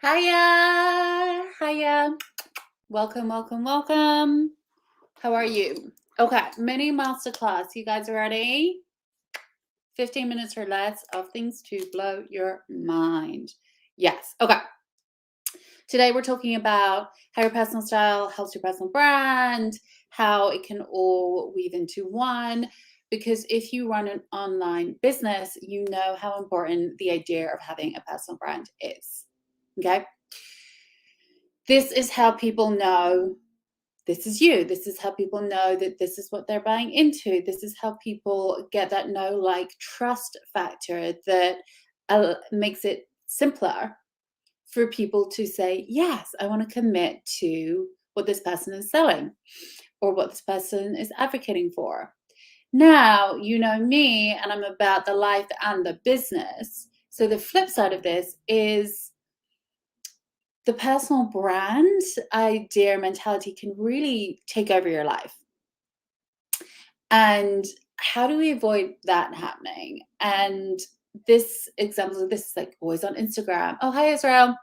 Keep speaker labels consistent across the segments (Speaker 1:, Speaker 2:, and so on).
Speaker 1: Hiya, hiya. Welcome, welcome, welcome. How are you? Okay, mini masterclass. You guys ready? 15 minutes or less of things to blow your mind. Yes. Okay. Today we're talking about how your personal style helps your personal brand, how it can all weave into one. Because if you run an online business, you know how important the idea of having a personal brand is. Okay. This is how people know this is you. This is how people know that this is what they're buying into. This is how people get that know, like, trust factor that makes it simpler for people to say, yes, I want to commit to what this person is selling or what this person is advocating for. Now, you know me, and I'm about the life and the business. So the flip side of this is the personal brand idea mentality can really take over your life. And how do we avoid that happening? And this example of this is like always on Instagram. Oh, hi, Israel.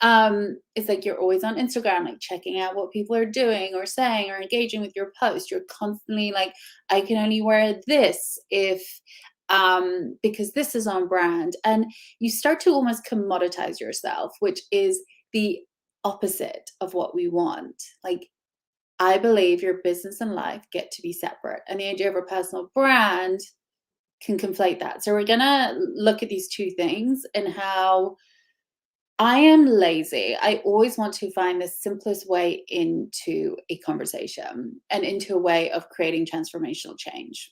Speaker 1: It's like you're always on Instagram, like checking out what people are doing or saying or engaging with your post. You're constantly like, I can only wear this if because this is on brand. And you start to almost commoditize yourself, which is the opposite of what we want. Like, I believe your business and life get to be separate. And the idea of a personal brand can conflate that. So we're gonna look at these two things and how I am lazy. I always want to find the simplest way into a conversation and into a way of creating transformational change.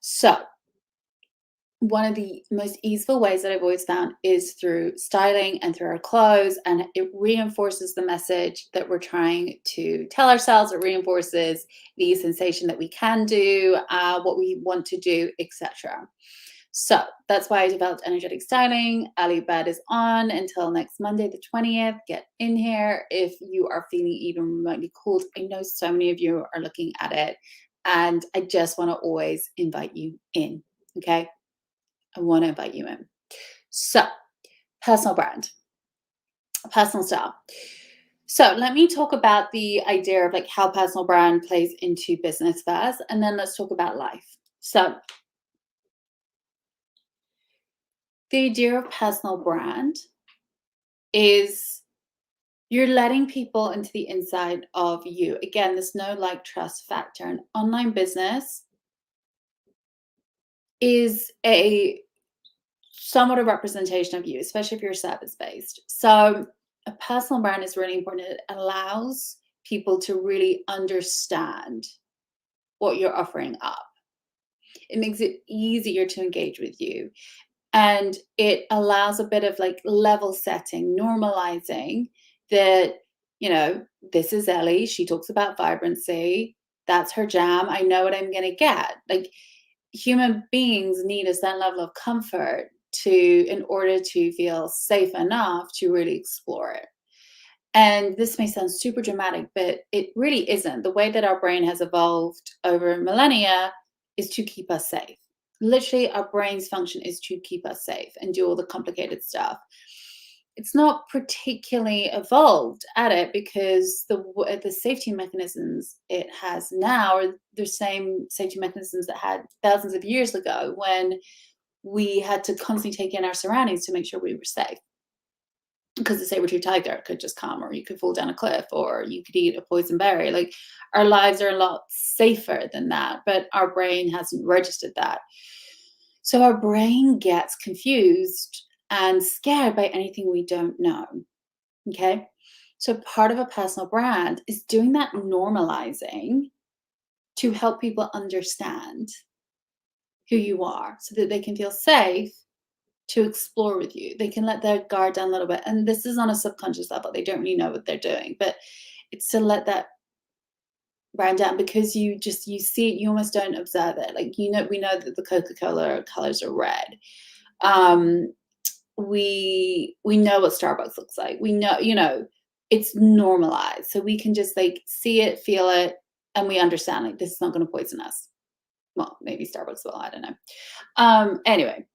Speaker 1: So, one of the most easeful ways that I've always found is through styling and through our clothes, and it reinforces the message that we're trying to tell ourselves. It reinforces the sensation that we can do, what we want to do, etc. So that's why I developed energetic styling. Early bed is on until next Monday, the 20th. Get in here if you are feeling even remotely called. I know so many of you are looking at it, and I just want to always invite you in. Okay. I want to invite you in. So, personal brand, personal style. So, let me talk about the idea of like how personal brand plays into business first, and then let's talk about life. So, the idea of personal brand is you're letting people into the inside of you. Again, there's no like trust factor. An online business is a somewhat a representation of you, especially if you're service based. So a personal brand is really important. It allows people to really understand what you're offering up. It makes it easier to engage with you. And it allows a bit of like level setting, normalizing that, this is Ellie. She talks about vibrancy. That's her jam. I know what I'm going to get. Like, human beings need a certain level of comfort in order to feel safe enough to really explore it. And this may sound super dramatic, but it really isn't. The way that our brain has evolved over millennia is to keep us safe. Literally, our brain's function is to keep us safe and do all the complicated stuff. It's not particularly evolved at it because the safety mechanisms it has now are the same safety mechanisms that had thousands of years ago when we had to constantly take in our surroundings to make sure we were safe. Because the saber-tooth tiger could just come, or you could fall down a cliff, or you could eat a poison berry. Like, our lives are a lot safer than that, but our brain hasn't registered that. So our brain gets confused and scared by anything we don't know. Okay. So part of a personal brand is doing that normalizing to help people understand who you are so that they can feel safe to explore with you. They can let their guard down a little bit. And this is on a subconscious level. They don't really know what they're doing, but it's to let that brand down because you see it, you almost don't observe it. Like, we know that the Coca-Cola colors are red. We know what Starbucks looks like. We know, it's normalized. So we can just like see it, feel it, and we understand like this is not going to poison us. Well, maybe Starbucks will, I don't know. Anyway,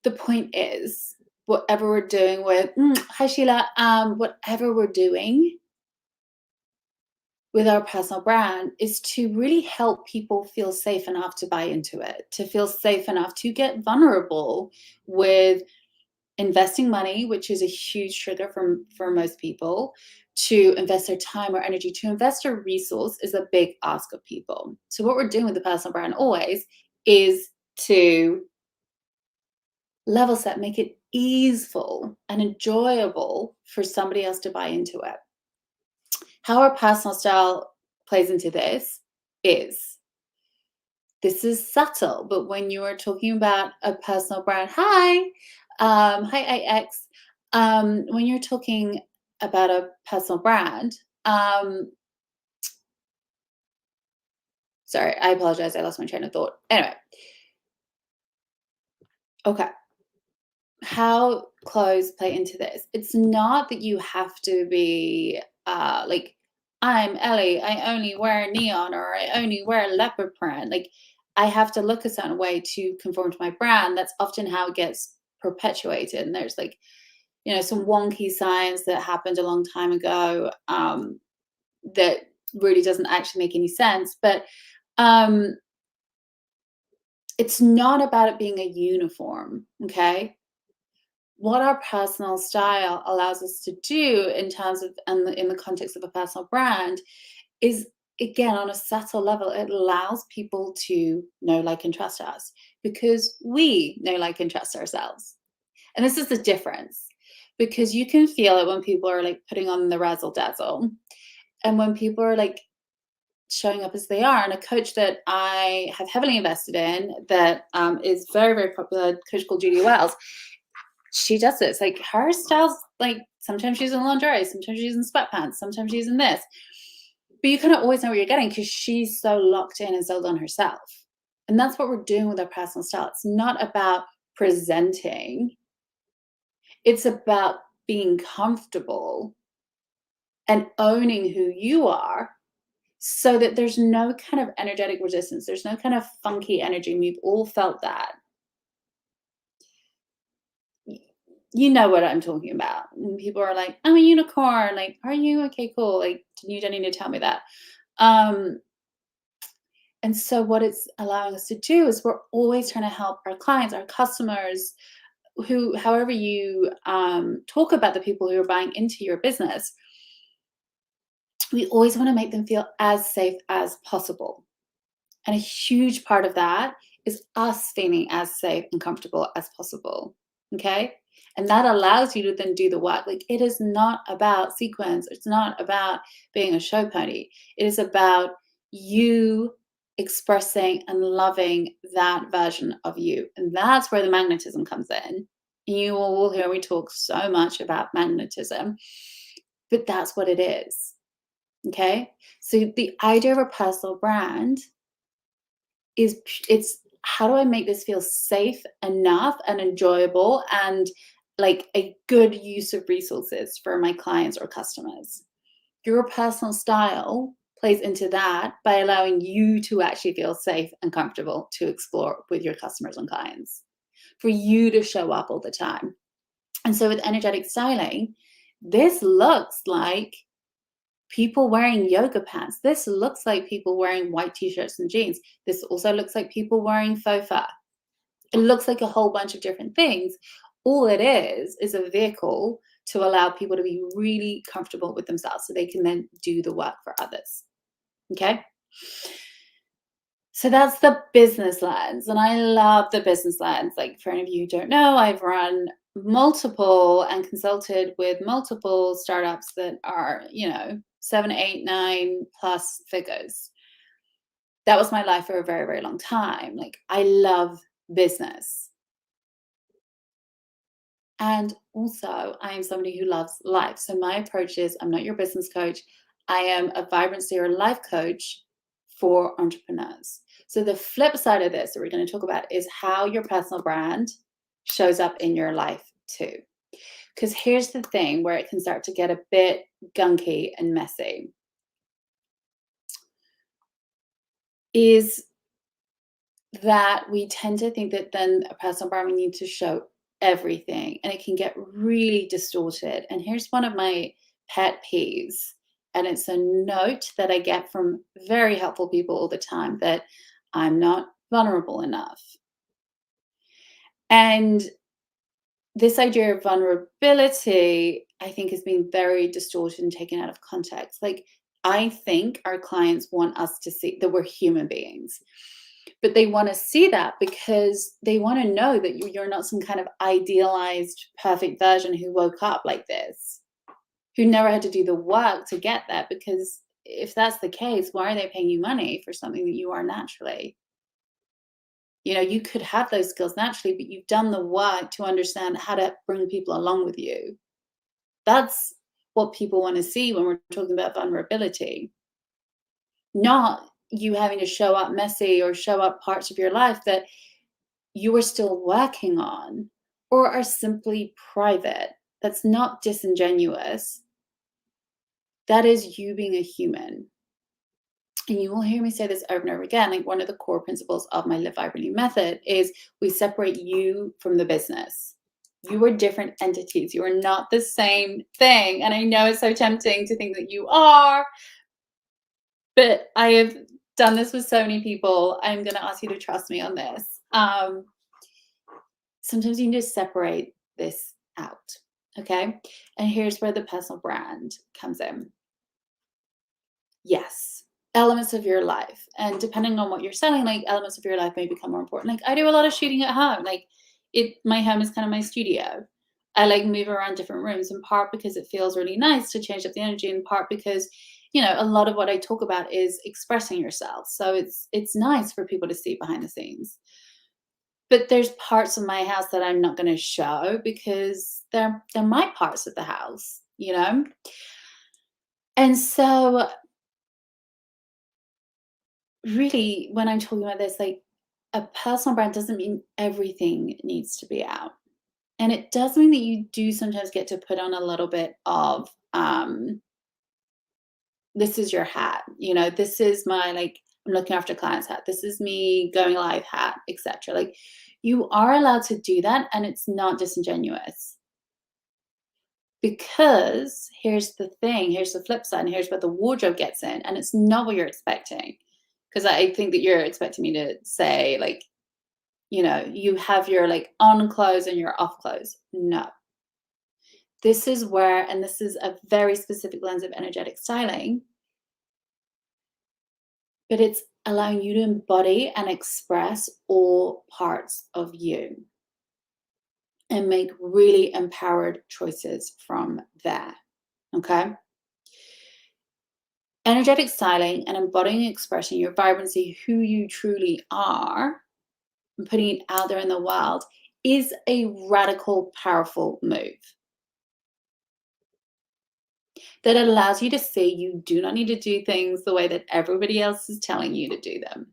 Speaker 1: the point is, whatever we're doing with, hi Sheila, whatever we're doing with our personal brand is to really help people feel safe enough to buy into it, to feel safe enough to get vulnerable with investing money, which is a huge trigger for most people, to invest their time or energy, to invest a resource is a big ask of people. So what we're doing with the personal brand always is to level set, make it easeful and enjoyable for somebody else to buy into it. How our personal style plays into is this is subtle, but when you are talking about a personal brand, hi AX, when you're talking about a personal brand, sorry, I apologize, I lost my train of thought. Anyway, okay, how clothes play into this? It's not that you have to be like, I'm Ellie, I only wear neon or I only wear leopard print. Like, I have to look a certain way to conform to my brand. That's often how it gets perpetuated. And there's like, some wonky science that happened a long time ago that really doesn't actually make any sense. But um, it's not about it being a uniform, okay? What our personal style allows us to do in terms of and in the context of a personal brand is, again, on a subtle level, it allows people to know, like, and trust us because we know, like, and trust ourselves. And this is the difference, because you can feel it when people are like putting on the razzle dazzle and when people are like showing up as they are. And a coach that I have heavily invested in that is very, very popular, a coach called Judy Wells, she does this. Like, her style's like, sometimes she's in lingerie, sometimes she's in sweatpants, sometimes she's in this. But you kind of always know what you're getting because she's so locked in and sold on herself. And that's what we're doing with our personal style. It's not about presenting, it's about being comfortable and owning who you are so that there's no kind of energetic resistance. There's no kind of funky energy. And we've all felt that. You know what I'm talking about. When people are like, I'm a unicorn. Like, are you? Okay, cool. Like, you don't need to tell me that. Um, and so what it's allowing us to do is we're always trying to help our clients, our customers, who, however you talk about the people who are buying into your business, we always want to make them feel as safe as possible. And a huge part of that is us feeling as safe and comfortable as possible. Okay. And that allows you to then do the work. Like, it is not about sequence. It's not about being a show pony. It is about you expressing and loving that version of you. And that's where the magnetism comes in. You all will hear me talk so much about magnetism, but that's what it is. Okay. So the idea of a personal brand is, it's how do I make this feel safe enough and enjoyable and like a good use of resources for my clients or customers. Your personal style plays into that by allowing you to actually feel safe and comfortable to explore with your customers and clients, for you to show up all the time. And so with energetic styling, this looks like people wearing yoga pants. This looks like people wearing white t-shirts and jeans. This also looks like people wearing faux fur. It looks like a whole bunch of different things. All it is a vehicle to allow people to be really comfortable with themselves so they can then do the work for others. Okay? So that's the business lens. And I love the business lens. Like, for any of you who don't know, I've run multiple and consulted with multiple startups that are, 7, 8, 9 plus figures. That was my life for a very, very long time. Like, I love business. And also, I am somebody who loves life. So my approach is, I'm not your business coach. I am a vibrancy or life coach for entrepreneurs. So the flip side of this that we're going to talk about is how your personal brand shows up in your life too. Because here's the thing where it can start to get a bit gunky and messy, is that we tend to think that then a personal brand, we need to show everything, and it can get really distorted. And here's one of my pet peeves, and it's a note that I get from very helpful people all the time, that I'm not vulnerable enough. And this idea of vulnerability, I think, has been very distorted and taken out of context. Like, I think our clients want us to see that we're human beings, but they want to see that because they want to know that you're not some kind of idealized, perfect version who woke up like this, who never had to do the work to get there. Because if that's the case, why are they paying you money for something that you are naturally? You know, you could have those skills naturally, but you've done the work to understand how to bring people along with you. That's what people want to see when we're talking about vulnerability, not you having to show up messy or show up parts of your life that you are still working on or are simply private. That's not disingenuous. That is you being a human. And you will hear me say this over and over again. Like, one of the core principles of my Live Vibrantly method is we separate you from the business. You are different entities. You are not the same thing. And I know it's so tempting to think that you are, but I have done this with so many people. I'm going to ask you to trust me on this. Sometimes you can just separate this out. Okay. And here's where the personal brand comes in. Yes, elements of your life, and depending on what you're selling, like, elements of your life may become more important. Like, I do a lot of shooting at home. Like, my home is kind of my studio. I like move around different rooms, in part because it feels really nice to change up the energy, in part because, you know, a lot of what I talk about is expressing yourself, so it's nice for people to see behind the scenes. But there's parts of my house that I'm not going to show because they're my parts of the house, you know. And so really, when I'm talking about this, like, a personal brand doesn't mean everything needs to be out. And it does mean that you do sometimes get to put on a little bit of, this is your hat, you know, this is my, like, I'm looking after clients hat, this is me going live hat, etc. Like, you are allowed to do that, and it's not disingenuous. Because here's the thing, here's the flip side, and here's where the wardrobe gets in, and it's not what you're expecting. Because I think that you're expecting me to say, like, you know, you have your, like, on clothes and your off clothes. No. This is where, and this is a very specific lens of energetic styling, but it's allowing you to embody and express all parts of you and make really empowered choices from there. Okay? Energetic styling and embodying and expressing your vibrancy, who you truly are, and putting it out there in the world is a radical, powerful move that allows you to see you do not need to do things the way that everybody else is telling you to do them,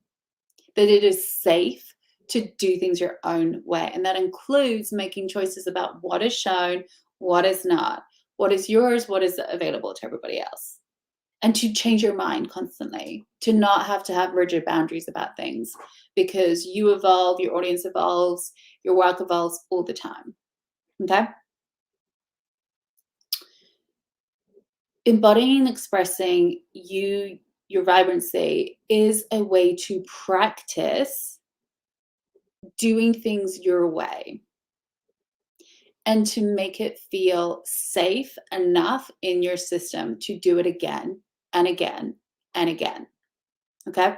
Speaker 1: that it is safe to do things your own way. And that includes making choices about what is shown, what is not, what is yours, what is available to everybody else. And to change your mind constantly, to not have to have rigid boundaries about things, because you evolve, your audience evolves, your work evolves all the time. Okay? Embodying and expressing your vibrancy is a way to practice doing things your way and to make it feel safe enough in your system to do it again and again and again. Okay?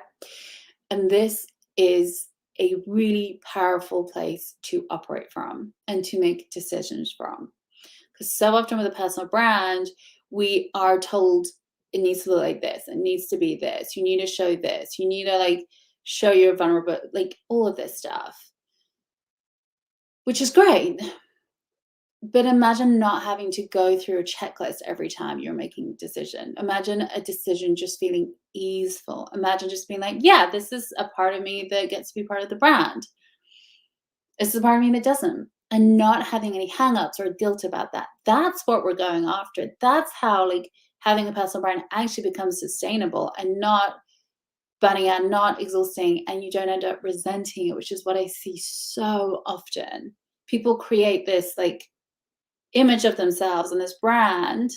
Speaker 1: And this is a really powerful place to operate from and to make decisions from. Because so often with a personal brand, we are told it needs to look like this, it needs to be this, you need to show this, you need to, like, show your vulnerable, like, all of this stuff, which is great. But imagine not having to go through a checklist every time you're making a decision. Imagine a decision just feeling easeful. Imagine just being like, yeah, this is a part of me that gets to be part of the brand. This is a part of me that doesn't. And not having any hangups or guilt about that. That's what we're going after. That's how, like, having a personal brand actually becomes sustainable and not burning out, not exhausting, and you don't end up resenting it, which is what I see so often. people create this like image of themselves and this brand,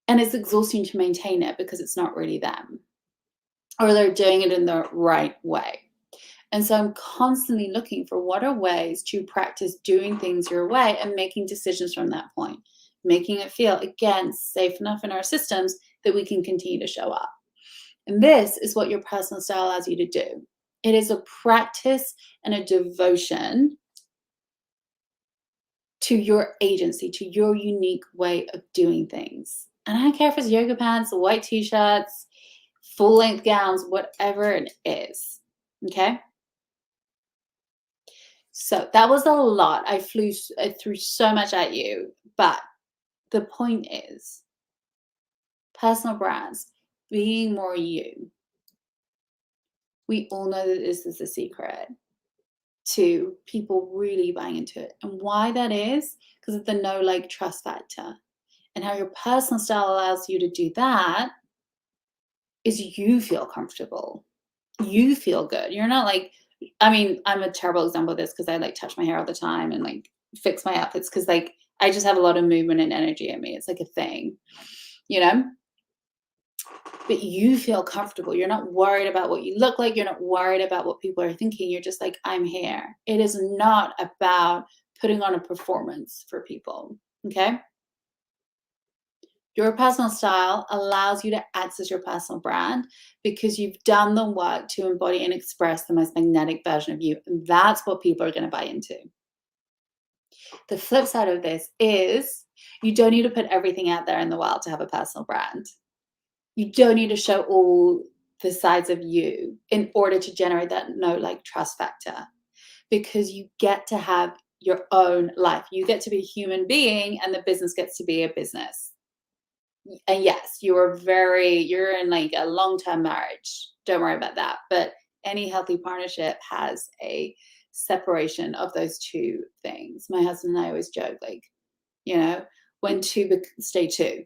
Speaker 1: and it's exhausting to maintain it because it's not really them, or they're doing it in the right way. And so I'm constantly looking for what are ways to practice doing things your way and making decisions from that point, making it feel, again, safe enough in our systems that we can continue to show up. And this is what your personal style allows you to do. It is a practice and a devotion to your agency, to your unique way of doing things. And I don't care if it's yoga pants, white t-shirts, full-length gowns, whatever it is, okay? So that was a lot. I threw so much at you, but the point is, personal brands, being more you. We all know that this is a secret to people really buying into it. And why that is, because of the know, like, trust factor. And how your personal style allows you to do that is you feel comfortable. You feel good. You're not like, I mean, I'm a terrible example of this because I like touch my hair all the time and like fix my outfits because like I just have a lot of movement and energy in me. It's like a thing, you know? But you feel comfortable. You're not worried about what you look like. You're not worried about what people are thinking. You're just like, I'm here. It is not about putting on a performance for people, okay? Your personal style allows you to access your personal brand because you've done the work to embody and express the most magnetic version of you. And that's what people are going to buy into. The flip side of this is you don't need to put everything out there in the world to have a personal brand. You don't need to show all the sides of you in order to generate that know, like, trust factor, because you get to have your own life. You get to be a human being and the business gets to be a business. And yes, you're in like a long-term marriage. Don't worry about that. But any healthy partnership has a separation of those two things. My husband and I always joke, like, when two stay two,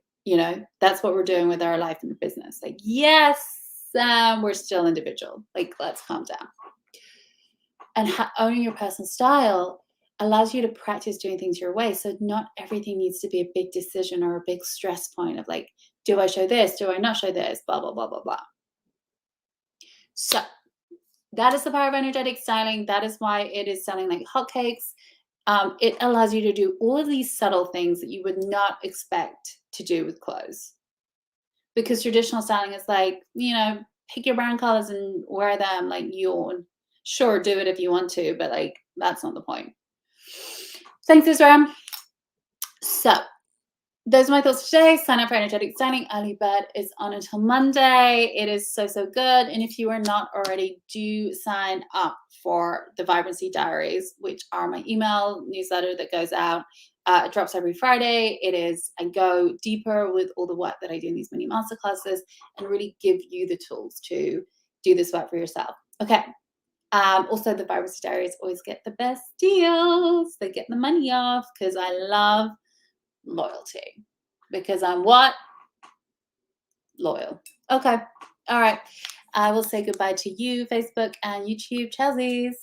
Speaker 1: that's what we're doing with our life and business. Like, yes, we're still individual. Like, let's calm down. And owning your personal style allows you to practice doing things your way. So not everything needs to be a big decision or a big stress point of like, do I show this? Do I not show this? Blah, blah, blah, blah, blah. So that is the power of energetic styling. That is why it is selling like hotcakes. It allows you to do all of these subtle things that you would not expect to do with clothes. Because traditional styling is like, pick your brand colors and wear them like you. Sure, do it if you want to, but like, that's not the point. Thanks, Israel. So those are my thoughts today. Sign up for energetic styling. Early bird is on until Monday. It is so, so good. And if you are not already, do sign up for the Vibrancy Diaries, which are my email newsletter that goes out. It drops every Friday. I go deeper with all the work that I do in these mini masterclasses and really give you the tools to do this work for yourself. Okay. Also, the Vibrancy Diaries always get the best deals. They get the money off because I love loyalty. Because I'm what? Loyal. Okay. All right. I will say goodbye to you, Facebook and YouTube. Chelsea's.